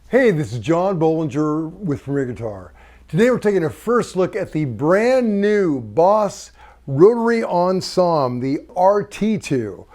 Hey, this is John Bohlinger with Premier Guitar. Today we're taking a first look at the brand new Boss Rotary Ensemble, the RT-2.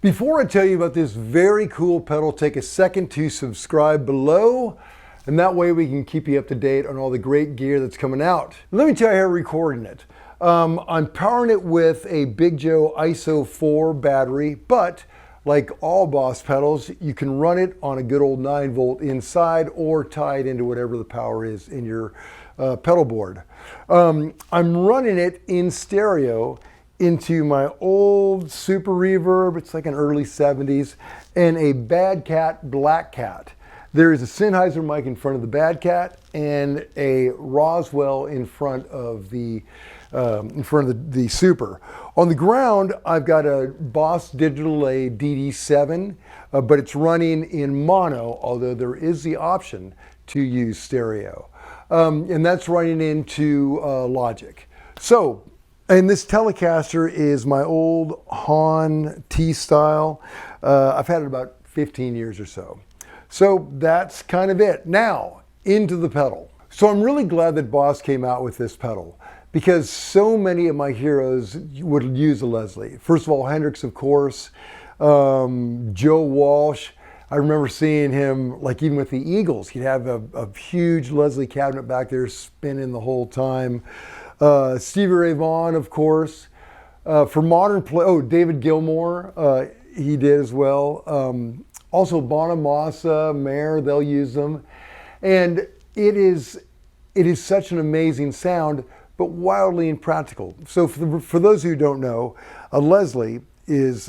Before I tell you about this very cool pedal, take a second to subscribe below, and that way we can keep you up to date on all the great gear that's coming out. Let me tell you how we're recording it. I'm powering it with a Big Joe ISO 4 battery, but like all Boss pedals, you can run it on a good old 9-volt inside or tie it into whatever the power is in your pedal board. I'm running it in stereo into my old Super Reverb, it's like an early 70s, and a Bad Cat Black Cat. There is a Sennheiser mic in front of the Bad Cat and a Roswell in front of the Super. On the ground, I've got a Boss Digital A DD7, but it's running in mono, although there is the option to use stereo. And that's running into Logic. So, and this Telecaster is my old Hahn T-style. I've had it about 15 years or so. So that's kind of it. Now, into the pedal. So I'm really glad that Boss came out with this pedal, because so many of my heroes would use a Leslie. First of all, Hendrix, of course, Joe Walsh. I remember seeing him, like even with the Eagles, he'd have a huge Leslie cabinet back there spinning the whole time. Stevie Ray Vaughan, of course. For modern play, oh, David Gilmour, he did as well. Also Bonamassa, Mayer, they'll use them. And it is such an amazing sound, but wildly impractical. So for those who don't know, a Leslie is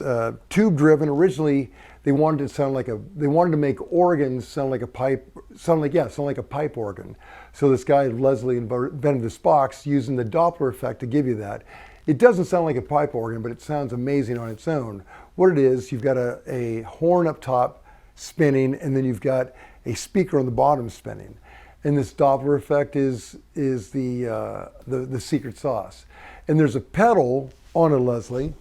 tube driven. Originally, they wanted to make organs sound like a pipe, sound like a pipe organ. So this guy Leslie invented this box using the Doppler effect to give you that. It doesn't sound like a pipe organ, but it sounds amazing on its own. What it is, you've got a horn up top spinning, and then you've got a speaker on the bottom spinning. And this Doppler effect is the secret sauce. And there's a pedal on a Leslie,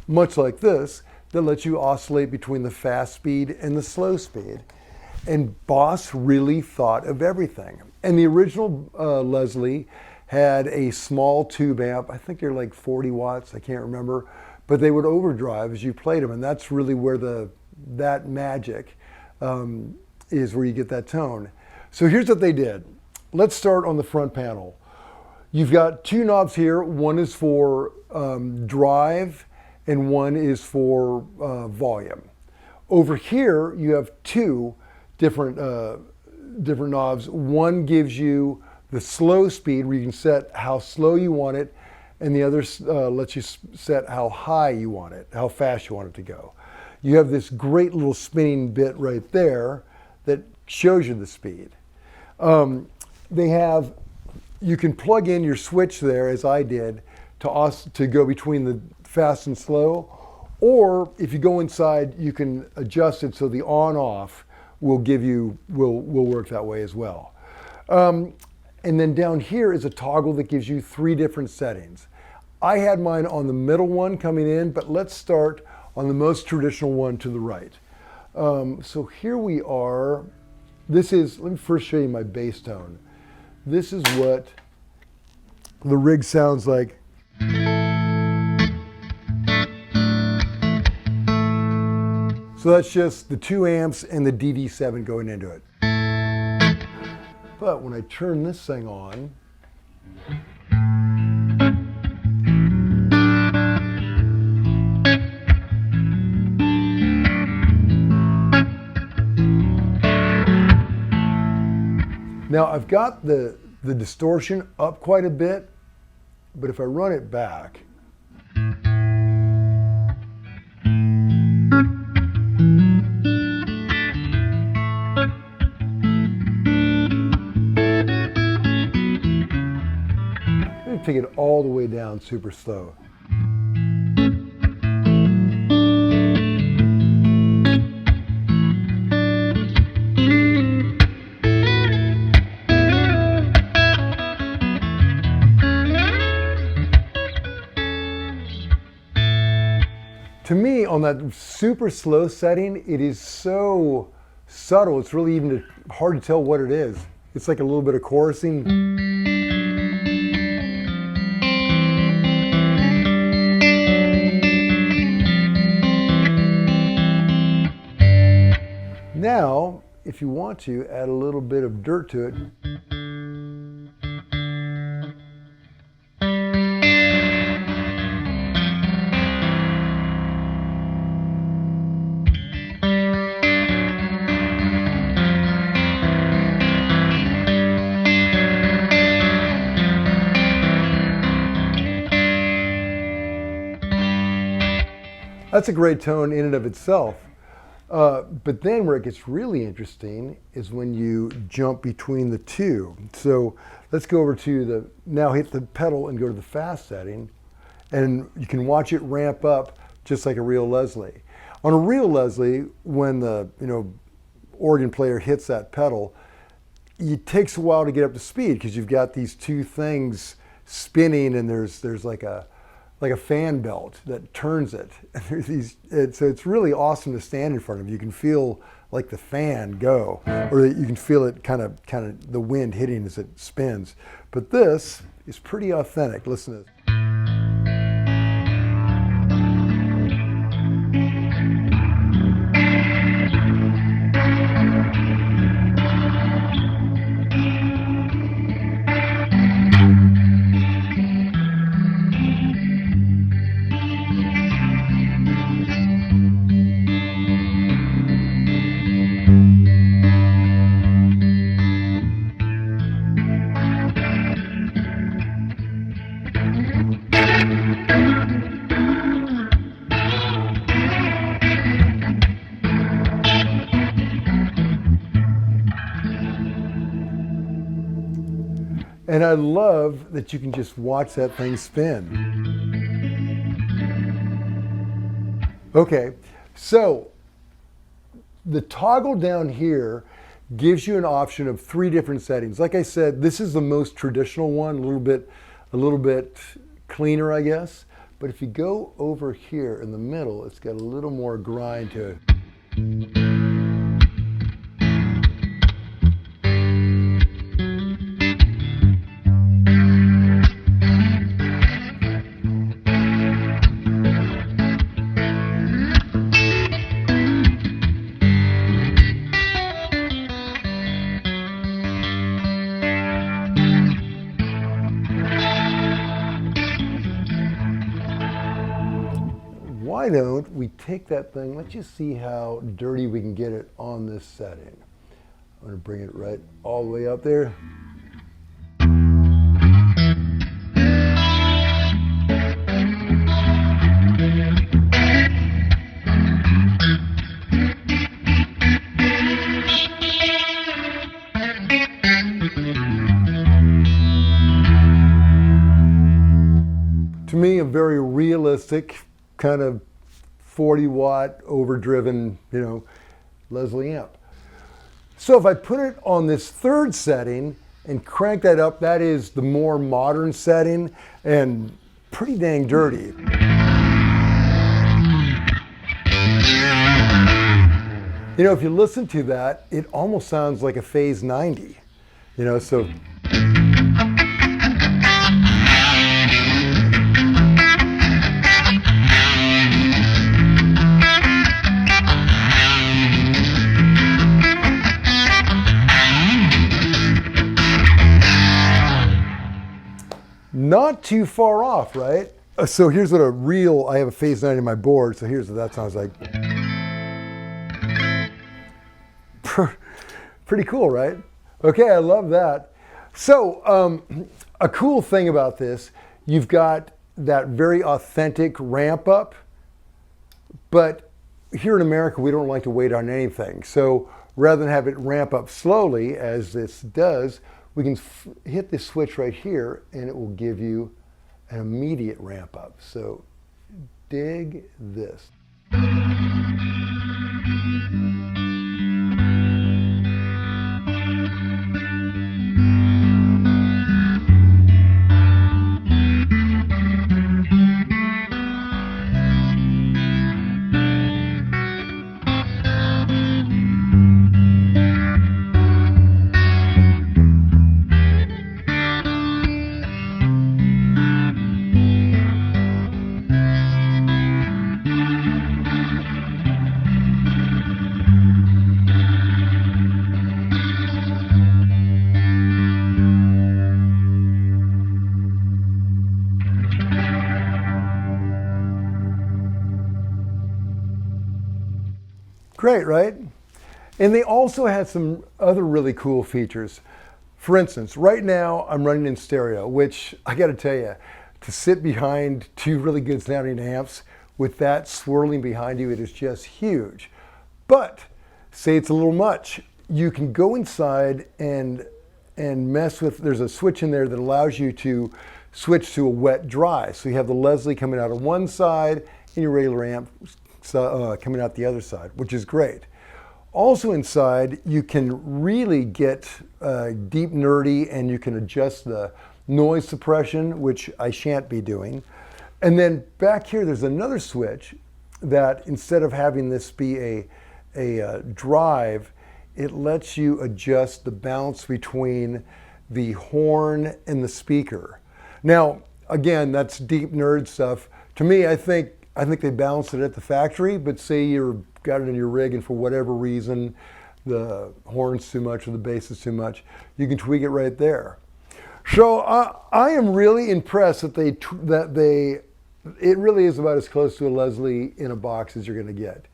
much like this, that lets you oscillate between the fast speed and the slow speed. And Boss really thought of everything. And the original Leslie had a small tube amp. I think they're like 40 watts, I can't remember. But they would overdrive as you played them. And that's really where that magic is, where you get that tone. So here's what they did. Let's start on the front panel. You've got two knobs here. One is for drive and one is for volume. Over here, you have two different knobs. One gives you the slow speed, where you can set how slow you want it, and the other lets you set how high you want it, how fast you want it to go. You have this great little spinning bit right there that shows you the speed. You can plug in your switch there, as I did, to go between the fast and slow, or if you go inside, you can adjust it so the on-off will work that way as well. And then down here is a toggle that gives you 3 different settings. I had mine on the middle one coming in, but let's start on the most traditional one to the right. So here we are. Let me first show you my bass tone. This is what the rig sounds like. So that's just the 2 amps and the DD7 going into it. But when I turn this thing on, now I've got the distortion up quite a bit, but if I run it back, let me take it all the way down super slow. To me, on that super slow setting, it is so subtle. It's really even hard to tell what it is. It's like a little bit of chorusing. Now, if you want to, add a little bit of dirt to it. That's a great tone in and of itself. But then where it gets really interesting is when you jump between the two. So let's go over to now hit the pedal and go to the fast setting, and you can watch it ramp up just like a real Leslie. On a real Leslie, when the organ player hits that pedal, it takes a while to get up to speed because you've got these two things spinning, and there's like a fan belt that turns it. So it's really awesome to stand in front of. You can feel like the fan go, or you can feel it kind of the wind hitting as it spins. But this is pretty authentic. Listen to this. And I love that you can just watch that thing spin. Okay, so the toggle down here gives you an option of 3 different settings. Like I said, this is the most traditional one, a little bit cleaner, I guess. But if you go over here in the middle, it's got a little more grind to it. Why don't we take that thing, let's just see how dirty we can get it on this setting. I'm going to bring it right all the way up there. To me, a very realistic kind of 40-watt overdriven, Leslie amp. So if I put it on this 3rd setting and crank that up, that is the more modern setting and pretty dang dirty. If you listen to that, it almost sounds like a Phase 90, so. Not too far off, right? So here's what I have a Phase 90 in my board, so here's what that sounds like. Pretty cool, right? Okay, I love that. So a cool thing about this, you've got that very authentic ramp up, but here in America, we don't like to wait on anything. So rather than have it ramp up slowly, as this does, we can hit this switch right here and it will give you an immediate ramp up. So dig this. Great, right? And they also had some other really cool features. For instance, right now I'm running in stereo, which I got to tell you, to sit behind two really good sounding amps with that swirling behind you, it is just huge. But say it's a little much, you can go inside and mess with, there's a switch in there that allows you to switch to a wet dry. So you have the Leslie coming out of one side and your regular amp coming out the other side, which is great. Also inside, you can really get deep nerdy, and you can adjust the noise suppression, which I shan't be doing. And then back here, there's another switch that instead of having this be a drive, it lets you adjust the balance between the horn and the speaker. Now, again, that's deep nerd stuff. To me, I think they balance it at the factory, but say you've got it in your rig and for whatever reason, the horn's too much or the bass is too much, you can tweak it right there. So I am really impressed that it really is about as close to a Leslie in a box as you're gonna get.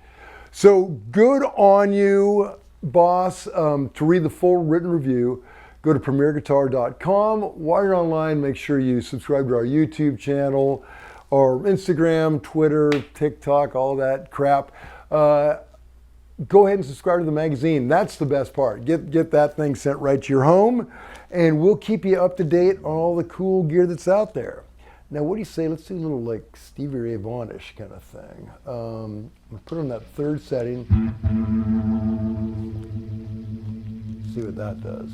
So good on you, boss. To read the full written review, go to premierguitar.com. While you're online, make sure you subscribe to our YouTube channel, or Instagram, Twitter, TikTok, all that crap. Go ahead and subscribe to the magazine. That's the best part. Get that thing sent right to your home, and we'll keep you up to date on all the cool gear that's out there. Now, what do you say? Let's do a little like Stevie Ray Vaughan-ish kind of thing. We'll put on that third setting. See what that does.